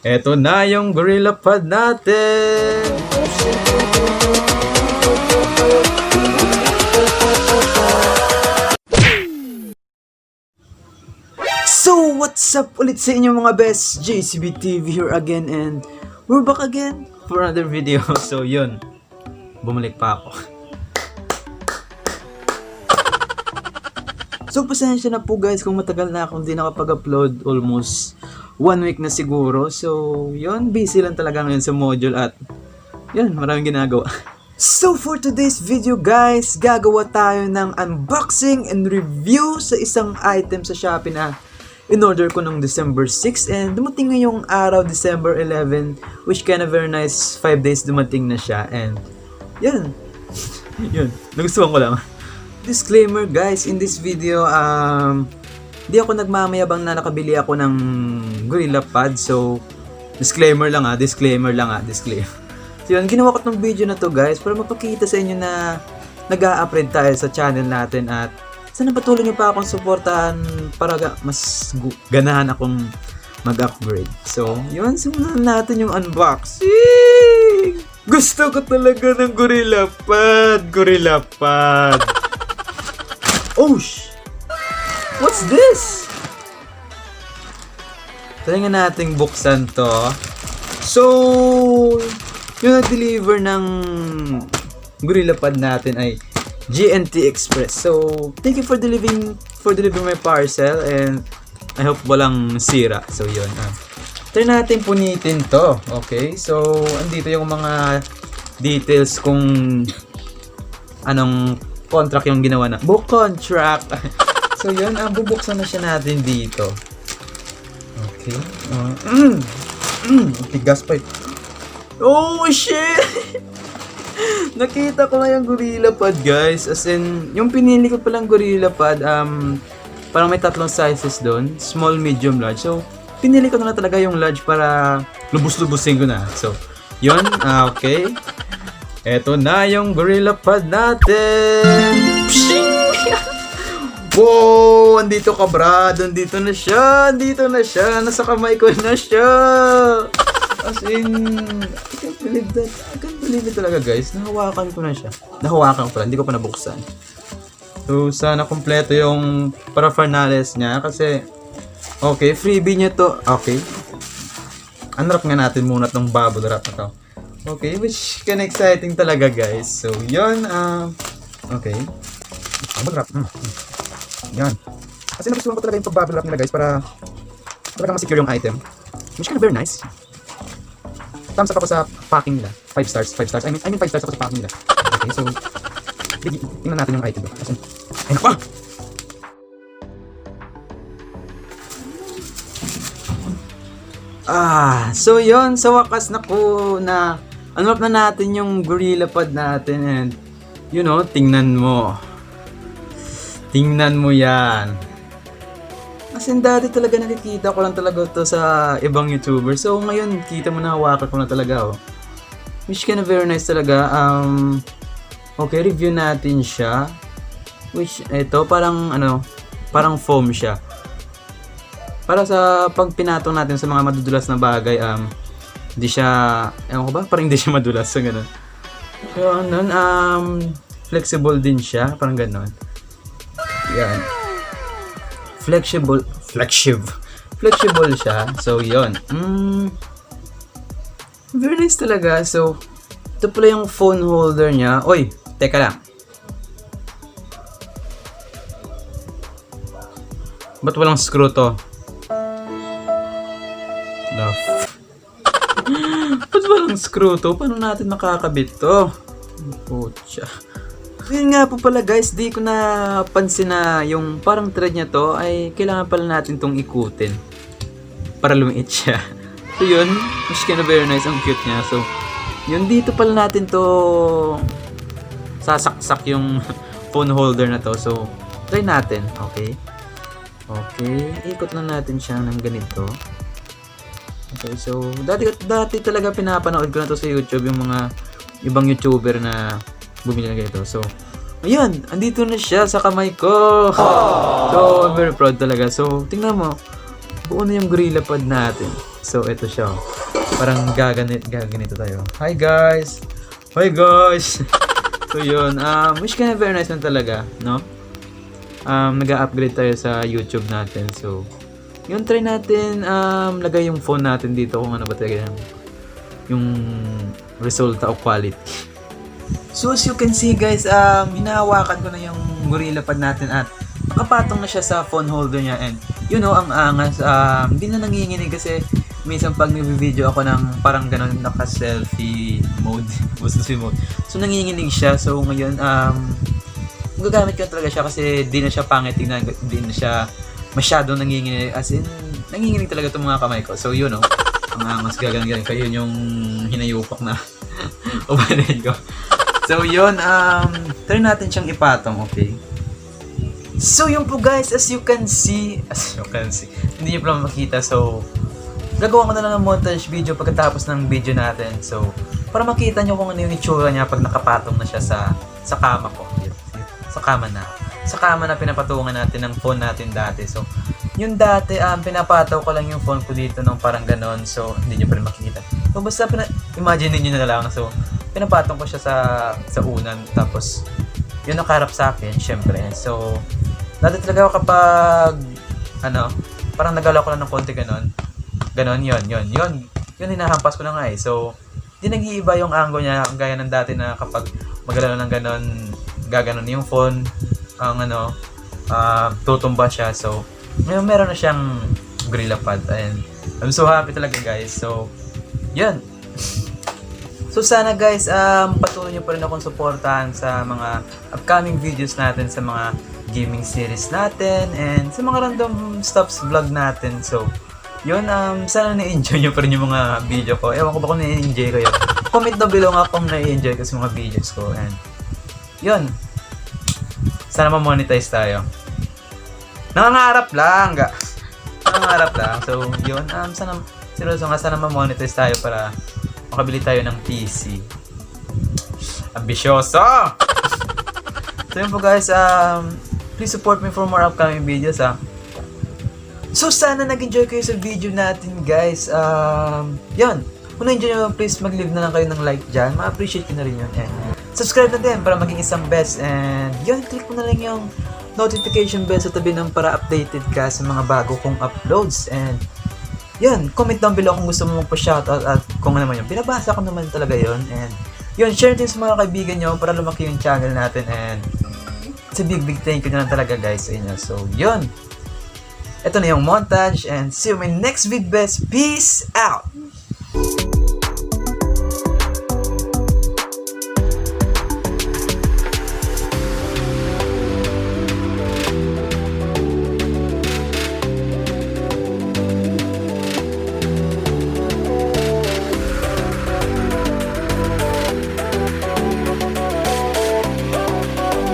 Eto na yung Gorilla Pod natin! So, what's up ulit sa inyo mga best? JCB TV here again and we're back again for another video. So, yun. Bumalik pa ako. So, pasensya na po guys kung matagal na akong di nakapag-upload. Almost 1 week na siguro. So, yun. Busy lang talaga ngayon sa module at yun, maraming ginagawa. So, for today's video guys, gagawa tayo ng unboxing and review sa isang item sa Shopee na in-order ko nung December 6 and dumating ngayong araw, December 11, which kind of very nice 5 days dumating na siya and yun. Yun, nagustuhan ko lang. Disclaimer guys, in this video, di ako nagmamayabang na nakabili ako ng Gorilla Pod. So, disclaimer lang. So yun, ginawa ko tong video na to guys para mapakita sa inyo na nag-a-upgrade tayo sa channel natin at sana patuloy nyo pa akong suportahan para mas ganahan akong mag-upgrade. So, yun, simulan natin yung unboxing! Gusto ko talaga ng Gorilla Pod! Oh, what's this? Try nga nating buksan to. So, yung nag-deliver ng Gorilla Pod natin ay GNT Express. So, thank you for delivering my parcel and I hope walang sira. So, yun. Try natin punitin to. Okay? So, andito yung mga details kung anong contract yung ginawa na. Book contract! So, yun. Bubuksan na siya natin dito. Okay. Tigas pa. Oh, shit! Nakita ko na yung Gorilla Pod, guys. As in, yung pinili ko palang Gorilla Pod, parang may 3 sizes doon. Small, medium, large. So, pinili ko na talaga yung large para lubos-lubusin ko na. So, yun. Okay. Eto na yung Gorilla Pod natin. Wow! Andito ka, brad. Andito na siya. Nasa kamay ko na siya. As in, I can't believe it talaga guys. Nahawakan ko na siya. Hindi ko pa nabuksan. So, sana kompleto yung paraphernales niya kasi okay, freebie niya to. Okay. Unwrap nga natin muna tong bubble wrap na to. Okay, which kind of exciting talaga guys. So, yun. Okay. Bubble wrap. Yan. Kasi nagustuhan ko talaga yung bubble wrap nila guys para talaga ma-secure yung item. Which kind of very nice. Thumbs up ako sa packing nila. 5 stars. I mean 5 stars ako sa packing nila. Okay, so tingnan natin yung item. Kasi, ay naku! So yun, sa wakas na unwrap na natin yung Gorilla Pod natin and you know, tingnan mo yan. As in, dati talaga nakikita ko lang talaga to sa ibang YouTuber. So, ngayon, kita mo na hawakan ko na talaga, oh. Which kind of very nice talaga. Okay, review natin siya. Which, ito, parang foam siya. Para sa pag pinatong natin sa mga madudulas na bagay, hindi siya, ewan ko ba? Parang hindi siya madulas, so ganun. So, flexible din siya, parang ganun. Yan. Flexible siya. So, yun. Very nice talaga. So, ito pala yung phone holder niya. Oy, teka lang. Ba't walang screw to? Ba't walang screw to? Paano natin makakabit to? Pucha. Yun nga po pala guys, di ko napansin na yung parang thread niya to ay kailangan pala natin tong ikutin para lumiit siya. So yun, which kind of very nice, ang cute niya. So yun, dito pala natin to sasaksak yung phone holder na to. So try natin, okay? Okay, ikot lang natin siya ng ganito. Okay, so dati talaga pinapanood ko na to sa YouTube, yung mga ibang YouTuber na bumili na ganito. So, ayun, andito na siya sa kamay ko. So, I'm very proud talaga. So, tingnan mo, buo na yung Gorilla Pod natin. So, ito siya. Parang gaganito tayo. Hi guys! Hi guys! So, yun. Which kind of very nice lang talaga, no? Nag-upgrade tayo sa YouTube natin. So, yun, try natin lagay yung phone natin dito kung ano ba talaga yung resulta o quality. So, as you can see guys, hinahawakan ko na yung GorillaPod natin at nakapatong na siya sa phone holder niya and you know, ang angas, hindi na nanginginig kasi minsan pag nag-video ako ng parang ganun naka-selfie mode, so nanginginig siya. So ngayon, gagamit ko talaga siya kasi di na siya pangit tingnan, di na siya masyadong nanginginig, as in, nanginginig talaga itong mga kamay ko. So yun, no, ang angas gaganyan kayo yung hinayupak na ubanin ko. So yun, try natin siyang ipatong, okay? So yun po guys, as you can see, hindi niyo pala makita, so gagawa ko na lang ng montage video pagkatapos ng video natin. So para makita niyo kung ano yung itsura niya pag nakapatong na siya sa kama ko. Sa kama na pinapatungan natin ng phone natin dati. So yung dati, pinapataw ko lang yung phone ko dito ng parang ganon, so hindi niyo pa rin makikita. So basta imagine niyo na lang. So pinapatong ko siya sa unan, tapos yun nakaharap sa akin, syempre. So dati talaga ako kapag parang nagalaw ko lang ng konti ganon, yun hinahampas ko na nga eh. So di nag-iiba yung angle niya gaya ng dati na kapag magalaw ng ganon, gaganon yung phone, tutumba siya. So ngayon meron na siyang GorillaPod and I'm so happy talaga guys. So yun. So sana guys, patuloy niyo pa rin akong suportahan sa mga upcoming videos natin, sa mga gaming series natin, and sa mga random stuffs vlog natin. So yun, sana na-enjoy niyo pa rin yung mga video ko. Ewan ko ba kung na-enjoy kayo. Comment down below nga kung na-enjoy ko sa mga videos ko. And yun, sana ma-monetize tayo. Nangangarap lang. So yun, sana ma-monetize tayo para makabili tayo ng PC. Ambisyoso! So yun po guys, please support me for more upcoming videos. So sana nag-enjoy kayo sa video natin guys. Yun, kung na-enjoy nyo, please mag-leave na lang kayo ng like dyan. Ma-appreciate ko na rin yun. And subscribe na din para maging isang best. And yun, click mo na lang yung notification bell sa tabi ng para updated ka sa mga bago kong uploads. And yun, comment down below kung gusto mo magpa-shoutout at kung ano naman yun. Binabasa ko naman talaga yun. And yun, share din sa mga kaibigan nyo para lumaki yung channel natin. And it's a big thank you na lang talaga guys sa inyo. So yun, ito na yung montage and see you in my next video best. Peace out!